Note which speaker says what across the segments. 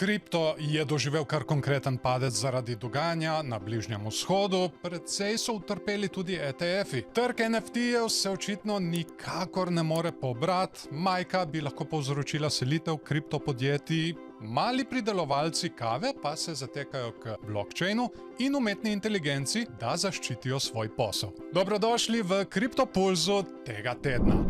Speaker 1: Kripto je doživel kar konkreten padec zaradi dogajanja na Bližnjem vzhodu, precej so utrpeli tudi ETF-i. Trg NFT-jev se očitno nikakor ne more pobrati, majka bi lahko povzročila selitev kriptopodjetij, mali pridelovalci kave pa se zatekajo k blockchainu in umetni inteligenci, da zaščitijo svoj posel. Dobrodošli v Kriptopulzu tega tedna.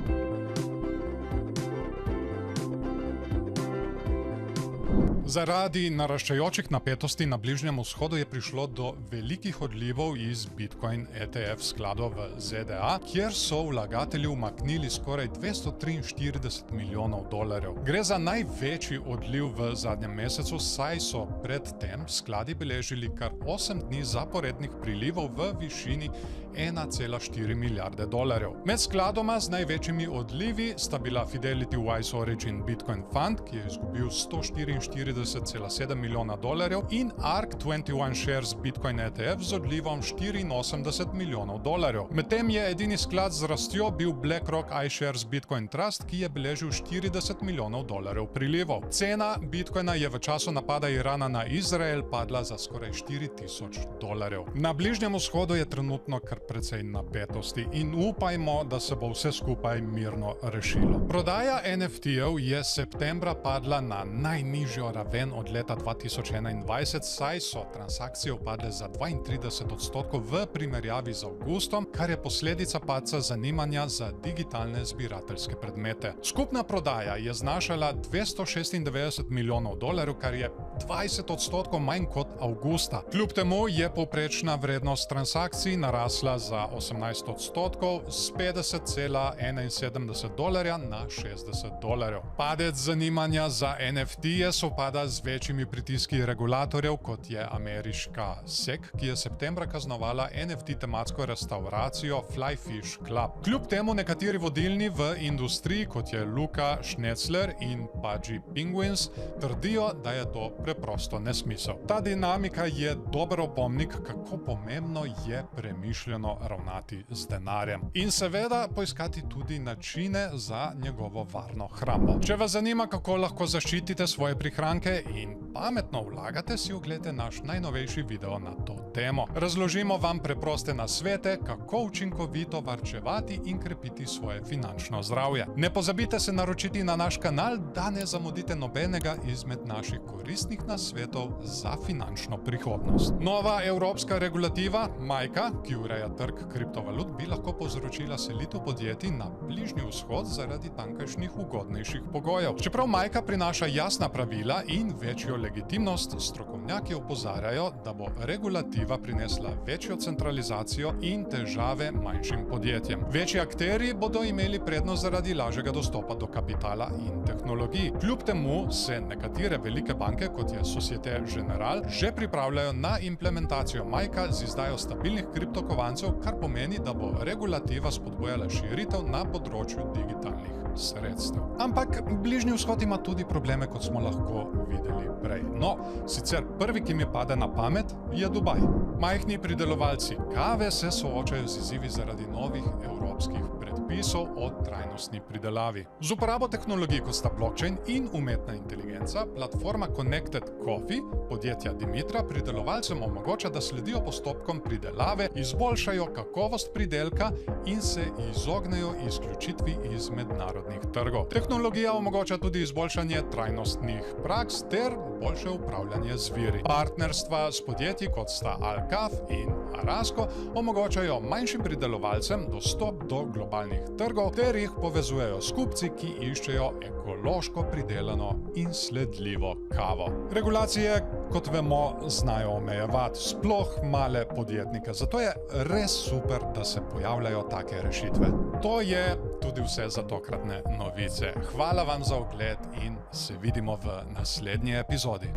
Speaker 1: Zaradi naraščajočih napetosti na Bližnjem vzhodu je prišlo do velikih odlivov iz Bitcoin ETF skladov v ZDA, kjer so vlagatelji umaknili skoraj 243 milijonov dolarjev. Gre za največji odliv v zadnjem mesecu, saj so predtem skladi beležili kar 8 dni zaporednih prilivov v višini 1,4 milijarde dolarjev. Med skladoma z največjimi odlivi sta bila Fidelity Wise Origin Bitcoin Fund, ki je izgubil 144,7 milijona dolarjev, in ARK 21 Shares Bitcoin ETF z odlivom 84 milijonov dolarjev. Medtem je edini sklad z rastjo bil BlackRock iShares Bitcoin Trust, ki je beležil 40 milijonov dolarjev prilivov. Cena Bitcoina je v času napada Irana na Izrael padla za skoraj 4000 dolarjev. Na Bližnjem vzhodu je trenutno kar precej napetosti in upajmo, da se bo vse skupaj mirno rešilo. Prodaja NFT-jev je septembra padla na najnižjo raven od leta 2021, saj so transakcije upadle za 32% v primerjavi z avgustom, kar je posledica padca zanimanja za digitalne zbirateljske predmete. Skupna prodaja je znašala 296 milijonov dolarjev, kar je 20% manj kot avgusta. Kljub temu je povprečna vrednost transakcij narasla za 18% z 50,71 dolarja na 60 dolarjev. Padec zanimanja za NFT-je sovpada z večjimi pritiski regulatorjev, kot je ameriška SEC, ki je septembra kaznovala NFT tematsko restauracijo Flyfish Club. Kljub temu nekateri vodilni v industriji, kot je Luca Schnetzler in Pudgy Penguins, trdijo, da je to preprosto nesmisel. Ta dinamika je dober opomnik, kako pomembno je premišljeno ravnati z denarjem. In seveda poiskati tudi načine za njegovo varno hrambo. Če vas zanima, kako lahko zaščitite svoje prihranke in pametno vlagate, si oglejte naš najnovejši video na to temo. Razložimo vam preproste nasvete, kako učinkovito varčevati in krepiti svoje finančno zdravje. Ne pozabite se naročiti na naš kanal, da ne zamudite nobenega izmed naših koristnih nasvetov za finančno prihodnost. Nova evropska regulativa MiCA, ki ureja trg kriptovalut, bi lahko povzročila selitev podjetij na Bližnji vzhod zaradi tamkajšnjih ugodnejših pogojev. Čeprav MiCA prinaša jasna pravila in večjo legitimnost, strokovnjaki opozarjajo, da bo regulativa prinesla večjo centralizacijo in težave manjšim podjetjem. Večji akterji bodo imeli prednost zaradi lažjega dostopa do kapitala in tehnologij. Kljub temu se nekatere velike banke, kot je Societe Generale, že pripravljajo na implementacijo MiCA z izdajo stabilnih kriptokovancev, kar pomeni, da bo regulativa spodbujala širitev na področju digitalnih sredstev. Ampak Bližnji vzhod ima tudi probleme, kot smo lahko videli prej. No, sicer prvi, ki mi pade na pamet, je Dubaj. Majhni pridelovalci kave se soočajo z izzivi zaradi novih evropskih predpisov o trajnostni pridelavi. Z uporabo tehnologij, kot sta blockchain in umetna inteligenca, platforma Connected Coffee podjetja Dimitra pridelovalcem omogoča, da sledijo postopkom pridelave, izboljšajo kakovost pridelka in se izognejo izključitvi iz mednarodnih trgov. Tehnologija omogoča tudi izboljšanje trajnostnih praks ter boljše upravljanje z viri. Partnerstva s podjetji, kot sta Alcaf in Arasko, omogočajo manjšim pridelovalcem dostop do globalnih trgov ter jih povezujejo s kupci, ki iščejo ekološko pridelano in sledljivo kavo. Regulacije, kot vemo, znajo omejevati sploh male podjetnike, zato je res super, da se pojavljajo take rešitve. To je tudi vse za tokratne novice. Hvala vam za ogled in se vidimo v naslednji epizodi.